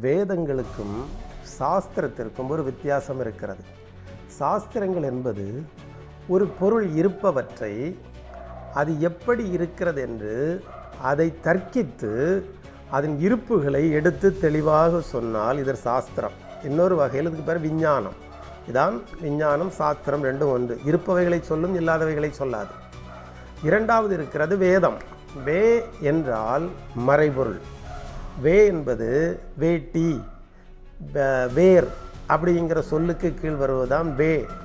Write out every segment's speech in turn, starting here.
வேதங்களுக்கும் சாஸ்திரத்திற்கும் ஒரு வித்தியாசம் இருக்கிறது. சாஸ்திரங்கள் என்பது ஒரு பொருள் இருப்பவற்றை அது எப்படி இருக்கிறது என்று அதை தர்க்கித்து அதன் இருப்புகளை எடுத்து தெளிவாக சொன்னால் இது சாஸ்திரம். இன்னொரு வகையில் இதுக்கு பேர் விஞ்ஞானம். இதான் விஞ்ஞானம், சாஸ்திரம் ரெண்டும் ஒன்று. இருப்பவைகளை சொல்லும், இல்லாதவைகளை சொல்லாது. இரண்டாவது இருக்கிறது வேதம். வே என்றால் மறைபொருள். வே என்பது வேட்டி, வேர் அப்படிங்கிற சொல்லுக்கு கீழ் வருவதுதான்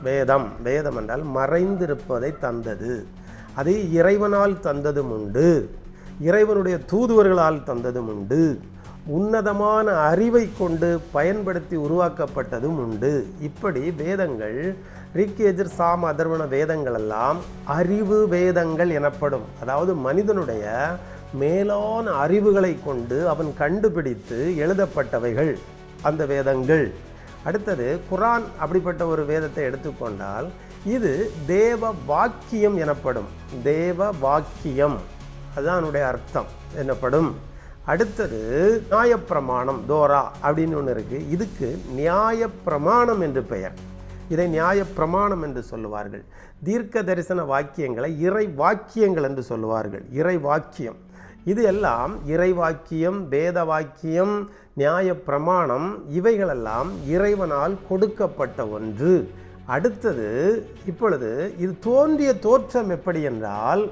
வேதம். வேதம் என்றால் மறைந்திருப்பதை தந்தது. அது இறைவனால் தந்ததும் உண்டு, இறைவனுடைய தூதுவர்களால் தந்ததும் உண்டு, உன்னதமான அறிவை கொண்டு பயன்படுத்தி உருவாக்கப்பட்டதும் உண்டு. இப்படி வேதங்கள் ரிக், யஜுர், சாம, அதர்வண வேதங்கள் எல்லாம் அறிவு வேதங்கள் எனப்படும். அதாவது மனிதனுடைய மேலான அறிவுகளை கொண்டு அவன் கண்டுபிடித்து எழுதப்பட்டவைகள் அந்த வேதங்கள். அடுத்தது குரான். அப்படிப்பட்ட ஒரு வேதத்தை எடுத்துக்கொண்டால் இது தேவ வாக்கியம் எனப்படும். தேவ வாக்கியம் அதுதான் அதனுடைய அர்த்தம் எனப்படும். அடுத்தது நியாயப்பிரமாணம், தோரா அப்படின்னு ஒன்று இருக்குது. இதுக்கு நியாயப்பிரமாணம் என்று பெயர். இதை நியாயப்பிரமாணம் என்று சொல்லுவார்கள். தீர்க்க தரிசன வாக்கியங்களை இறை வாக்கியங்கள் என்று சொல்லுவார்கள். இறை வாக்கியம் இது எல்லாம் இறை வாக்கியம், வேத வாக்கியம், நியாயப்பிரமாணம் இவைகளெல்லாம் இறைவனால் கொடுக்கப்பட்ட ஒன்று. அடுத்தது இப்பொழுது இது தோன்றிய தோற்றம் எப்படி என்றால்,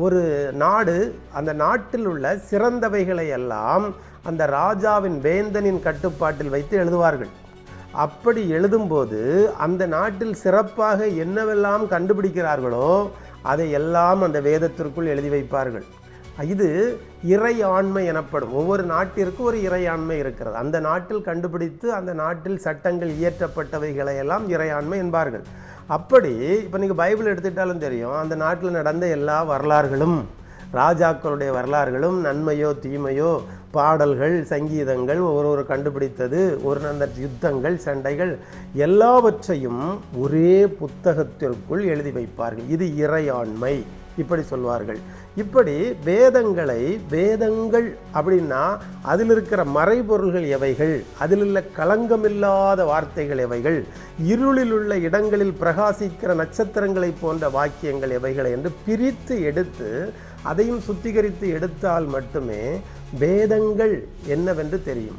ஒரு நாடு, அந்த நாட்டில் உள்ள சிறந்தவைகளை எல்லாம் அந்த ராஜாவின் வேந்தனின் கட்டுப்பாட்டில் வைத்து எழுதுவார்கள். அப்படி எழுதும்போது அந்த நாட்டில் சிறப்பாக என்னவெல்லாம் கண்டுபிடிக்கிறார்களோ அதை எல்லாம் அந்த வேதத்திற்குள் எழுதி வைப்பார்கள். இது இறை ஆண்மை எனப்படும். ஒவ்வொரு நாட்டிற்கும் ஒரு இறை ஆண்மை இருக்கிறது. அந்த நாட்டில் கண்டுபிடித்து அந்த நாட்டில் சட்டங்கள் இயற்றப்பட்டவைகளை எல்லாம் இறையாண்மை என்பார்கள். அப்படி இப்போ நீங்கள் பைபிள் எடுத்துட்டாலும் தெரியும், அந்த நாட்டில் நடந்த எல்லா வரலாறுகளும், ராஜாக்களுடைய வரலாறுகளும், நன்மையோ தீமையோ, பாடல்கள், சங்கீதங்கள், ஒவ்வொரு கண்டுபிடித்தது, ஒரு அந்த யுத்தங்கள், சண்டைகள் எல்லாவற்றையும் ஒரே புத்தகத்திற்குள் எழுதி வைப்பார்கள். இது இறையாண்மை இப்படி சொல்வார்கள். இப்படி வேதங்களை, வேதங்கள் அப்படின்னா அதில் இருக்கிற மறைபொருள்கள் எவைகள், அதில் உள்ள களங்கமில்லாத வார்த்தைகள் எவைகள், இருளில் உள்ள இடங்களில் பிரகாசிக்கிற நட்சத்திரங்களை போன்ற வாக்கியங்கள் எவைகள் என்று பிரித்து எடுத்து அதையும் சுத்திகரித்து எடுத்தால் மட்டுமே வேதங்கள் என்னவென்று தெரியும்.